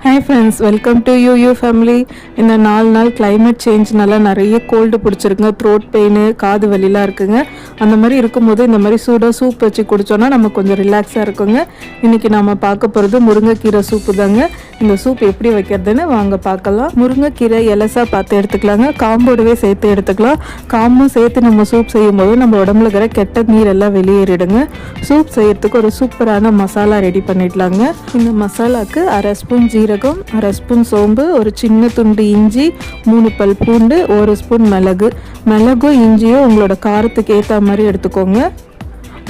Hi friends, welcome to you family. இந்த 4 நாள் climate சேஞ்ச்னால நிறைய கோல்டு பிடிச்சிருக்குங்க. த்ரோட் பெயின், காது வலிலாம் இருக்குங்க. அந்த மாதிரி இருக்கும்போது இந்த மாதிரி சூடாக சூப் வச்சு குடித்தோன்னா நம்ம கொஞ்சம் ரிலாக்ஸாக இருக்குங்க. இன்றைக்கி நாம் பார்க்க போகிறது முருங்கைக்கீரை சூப்பு தாங்க. இந்த சூப் எப்படி வைக்கிறதுன்னு வாங்க பார்க்கலாம். முருங்கைக்கீரை எலசாக பார்த்து எடுத்துக்கலாங்க. காம்போடவே சேர்த்து எடுத்துக்கலாம். காம்பும் சேர்த்து நம்ம சூப் செய்யும்போது நம்ம உடம்புல இருக்கிற கெட்ட நீரெல்லாம் வெளியேறிடுங்க. சூப் செய்யறதுக்கு ஒரு சூப்பரான மசாலா ரெடி பண்ணிடலாங்க. இந்த மசாலாவுக்கு 1/2 ஸ்பூன் ஜீரகம், 1/2 ஸ்பூன் சோம்பு, ஒரு சின்ன துண்டு இஞ்சி, 3 பல் பூண்டு, 1 ஸ்பூன் மிளகும் இஞ்சியும் உங்களோட காரத்துக்கு ஏற்ற மாதிரி எடுத்துக்கோங்க.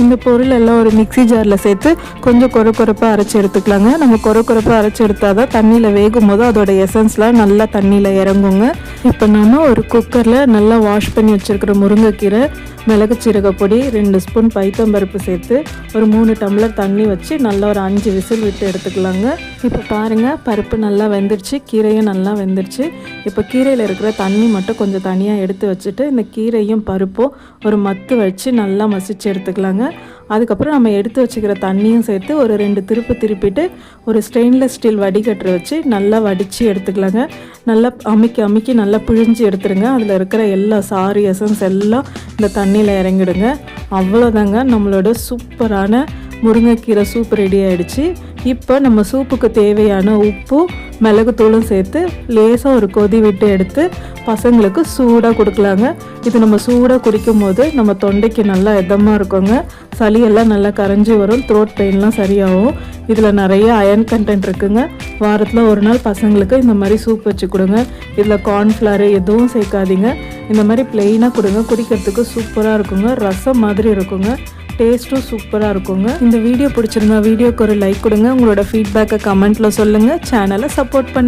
இந்த பொருள் எல்லாம் ஒரு மிக்சி ஜாரில் சேர்த்து கொஞ்சம் கொரப்பாக அரைச்சி எடுத்துக்கலாங்க. நம்ம கொரப்பாக அரைச்சி எடுத்தால் தான் தண்ணியில் வேகும் போது அதோட எசன்ஸ்லாம் நல்லா தண்ணியில் இறங்குங்க. இப்போ நாம் ஒரு குக்கரில் நல்லா வாஷ் பண்ணி வச்சுருக்கிற முருங்கைக்கீரை, மிளகு சீரக பொடி, 2 ஸ்பூன் பைத்தம்பருப்பு சேர்த்து ஒரு 3 டம்ளர் தண்ணி வச்சு நல்லா ஒரு 5 விசில் விட்டு எடுத்துக்கலாங்க. இப்போ பாருங்கள், பருப்பு நல்லா வெந்துருச்சு, கீரையும் நல்லா வெந்துருச்சு. இப்போ கீரையில் இருக்கிற தண்ணி மட்டும் கொஞ்சம் தனியாக எடுத்து வச்சுட்டு இந்த கீரையும் பருப்பும் ஒரு மத்து வச்சு நல்லா மசிச்சு எடுத்துக்கலாங்க. அதுக்கப்புறம் நம்ம எடுத்து வச்சுக்கிற தண்ணியும் சேர்த்து ஒரு 2 திருப்பிட்டு ஒரு ஸ்டெயின்லெஸ் ஸ்டீல் வடிகட்டுற வச்சு நல்லா வடித்து எடுத்துக்கலாங்க. நல்லா அமுக்கி நல்லா பிழிஞ்சு எடுத்துருங்க. அதில் இருக்கிற எல்லா சாறு எசன்ஸ் எல்லாம் இந்த தண்ணியில் இறங்கிடுங்க. அவ்வளோதாங்க, நம்மளோட சூப்பரான முருங்கைக்கீரை சூப் ரெடி ஆகிடுச்சு. இப்போ நம்ம சூப்புக்கு தேவையான உப்பும் மிளகுத்தூளும் சேர்த்து லேசாக ஒரு கொதி விட்டு எடுத்து பசங்களுக்கு சூடாக கொடுக்கலாங்க. இது நம்ம சூடாக குடிக்கும் போது நம்ம தொண்டைக்கு நல்லா இதமாக இருக்குங்க. சளியெல்லாம் நல்லா கரைஞ்சி வரும், த்ரோட் பெயின்லாம் சரியாகும். இதில் நிறைய அயர்ன் கண்டென்ட் இருக்குங்க. வாரத்தில் ஒரு நாள் பசங்களுக்கு இந்த மாதிரி சூப் வச்சு கொடுங்க. இதில் கார்ன்ஃப்ளவர் எதுவும் சேர்க்காதீங்க. இந்த மாதிரி ப்ளெயினாக கொடுங்க. குடிக்கிறதுக்கு சூப்பராக இருக்குங்க. ரசம் மாதிரி இருக்குங்க. டேஸ்ட்டும் சூப்பராக இருக்குங்க. இந்த வீடியோ பிடிச்சிருந்தா வீடியோக்கு ஒரு லைக் கொடுங்க. உங்களோட ஃபீட்பேக்கை கமெண்ட்டில் சொல்லுங்கள். சேனலை சப்போர்ட் பண்ணுங்கள்.